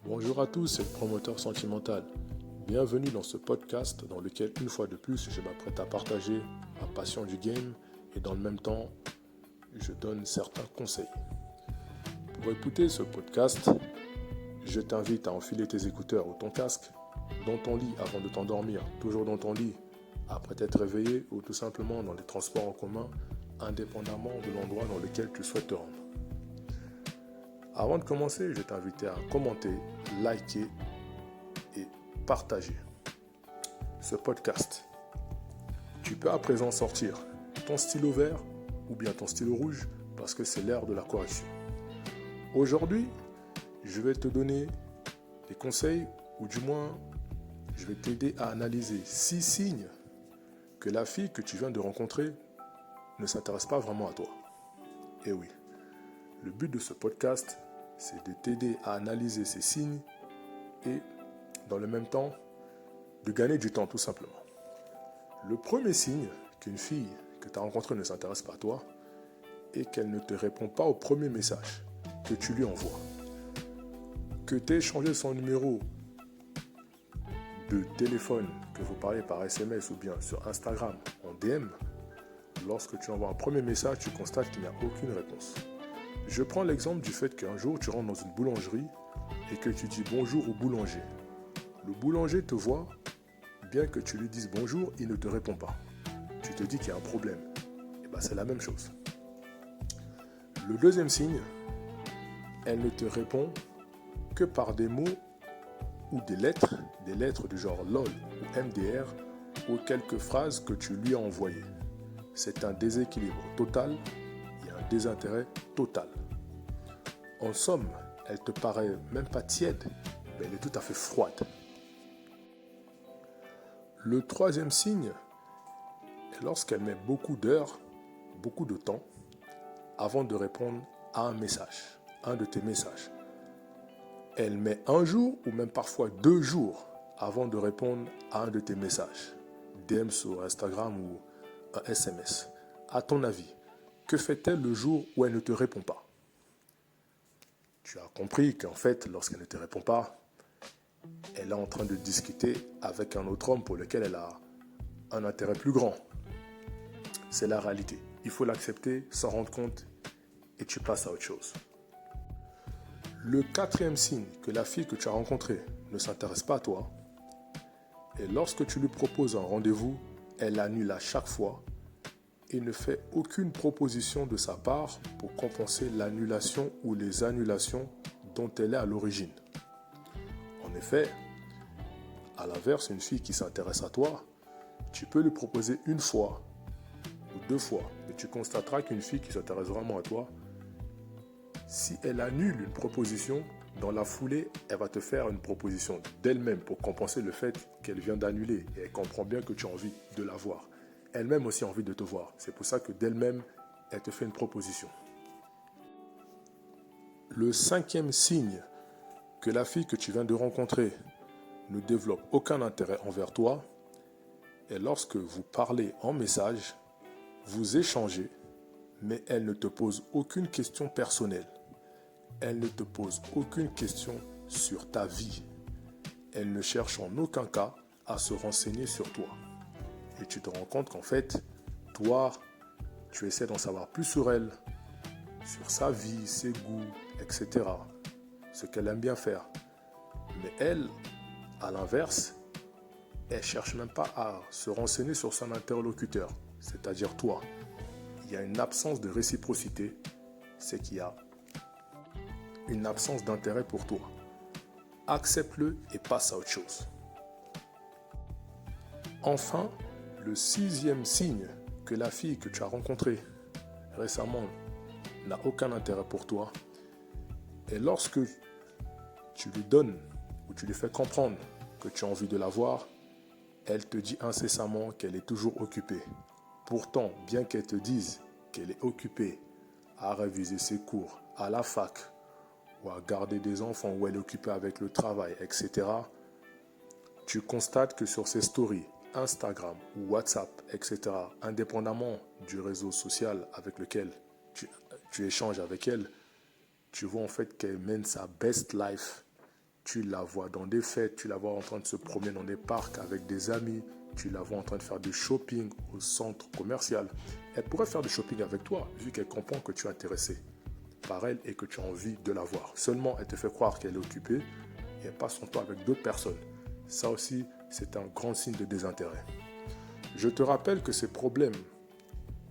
Bonjour à tous, c'est le promoteur sentimental. Bienvenue dans ce podcast dans lequel, une fois de plus, je m'apprête à partager ma passion du game et dans le même temps, je donne certains conseils. Pour écouter ce podcast, je t'invite à enfiler tes écouteurs ou ton casque dans ton lit avant de t'endormir, toujours dans ton lit, après t'être réveillé ou tout simplement dans les transports en commun, indépendamment de l'endroit dans lequel tu souhaites te rendre. Avant de commencer, je vais t'inviter à commenter, liker et partager ce podcast. Tu peux à présent sortir ton stylo vert ou bien ton stylo rouge parce que c'est l'heure de la correction. Aujourd'hui, je vais te donner des conseils ou du moins, je vais t'aider à analyser 6 signes que la fille que tu viens de rencontrer ne s'intéresse pas vraiment à toi. Et oui, le but de ce podcast, c'est de t'aider à analyser ces signes et, dans le même temps, de gagner du temps tout simplement. Le premier signe qu'une fille que tu as rencontrée ne s'intéresse pas à toi est qu'elle ne te répond pas au premier message que tu lui envoies. Que tu aies échangé son numéro de téléphone, que vous parlez par SMS ou bien sur Instagram en DM, lorsque tu envoies un premier message, tu constates qu'il n'y a aucune réponse. Je prends l'exemple du fait qu'un jour tu rentres dans une boulangerie et que tu dis bonjour au boulanger. Le boulanger te voit, bien que tu lui dises bonjour, il ne te répond pas. Tu te dis qu'il y a un problème. Et bien c'est la même chose. Le deuxième signe, elle ne te répond que par des mots ou des lettres du genre LOL ou MDR ou quelques phrases que tu lui as envoyées. C'est un déséquilibre total et un désintérêt total. En somme, elle te paraît même pas tiède, mais elle est tout à fait froide. Le troisième signe est lorsqu'elle met beaucoup d'heures, beaucoup de temps, avant de répondre à un message, un de tes messages. Elle met un jour ou même parfois 2 jours avant de répondre à un de tes messages, DM sur Instagram ou un SMS. À ton avis, que fait-elle le jour où elle ne te répond pas? Tu as compris qu'en fait, lorsqu'elle ne te répond pas, elle est en train de discuter avec un autre homme pour lequel elle a un intérêt plus grand. C'est la réalité. Il faut l'accepter, s'en rendre compte et tu passes à autre chose. Le quatrième signe que la fille que tu as rencontrée ne s'intéresse pas à toi est lorsque tu lui proposes un rendez-vous, elle annule à chaque fois et ne fait aucune proposition de sa part pour compenser l'annulation ou les annulations dont elle est à l'origine. En effet, à l'inverse, une fille qui s'intéresse à toi, tu peux lui proposer 1 fois ou 2 fois, mais tu constateras qu'une fille qui s'intéresse vraiment à toi, si elle annule une proposition, dans la foulée, elle va te faire une proposition d'elle-même pour compenser le fait qu'elle vient d'annuler et elle comprend bien que tu as envie de la voir. Elle-même aussi a envie de te voir. C'est pour ça que d'elle-même, elle te fait une proposition. Le 5e signe que la fille que tu viens de rencontrer ne développe aucun intérêt envers toi est lorsque vous parlez en message, vous échangez, mais elle ne te pose aucune question personnelle. Elle ne te pose aucune question sur ta vie. Elle ne cherche en aucun cas à se renseigner sur toi. Et tu te rends compte qu'en fait, toi, tu essaies d'en savoir plus sur elle, sur sa vie, ses goûts, etc. Ce qu'elle aime bien faire. Mais elle, à l'inverse, elle ne cherche même pas à se renseigner sur son interlocuteur, c'est-à-dire toi. Il y a une absence de réciprocité, c'est qu'il y a une absence d'intérêt pour toi. Accepte-le et passe à autre chose. Enfin, le 6e signe que la fille que tu as rencontrée récemment n'a aucun intérêt pour toi est lorsque tu lui donnes ou tu lui fais comprendre que tu as envie de la voir, elle te dit incessamment qu'elle est toujours occupée. Pourtant, bien qu'elle te dise qu'elle est occupée à réviser ses cours à la fac ou à garder des enfants ou elle est occupée avec le travail, etc., tu constates que sur ses stories, Instagram ou WhatsApp, etc., indépendamment du réseau social avec lequel tu échanges avec elle, tu vois en fait qu'elle mène sa best life tu la vois dans des fêtes, tu la vois en train de se promener dans des parcs avec des amis, tu la vois en train de faire du shopping au centre commercial. Elle pourrait faire du shopping avec toi, vu qu'elle comprend que tu es intéressé par elle et que tu as envie de la voir. Seulement, elle te fait croire qu'elle est occupée et elle passe son temps avec d'autres personnes. Ça aussi, c'est un grand signe de désintérêt. Je te rappelle que ces problèmes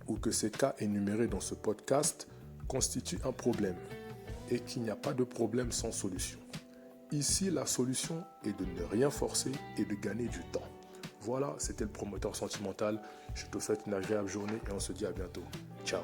ou que ces cas énumérés dans ce podcast constituent un problème et qu'il n'y a pas de problème sans solution. Ici, la solution est de ne rien forcer et de gagner du temps. Voilà, c'était le promoteur sentimental. Je te souhaite une agréable journée et on se dit à bientôt. Ciao.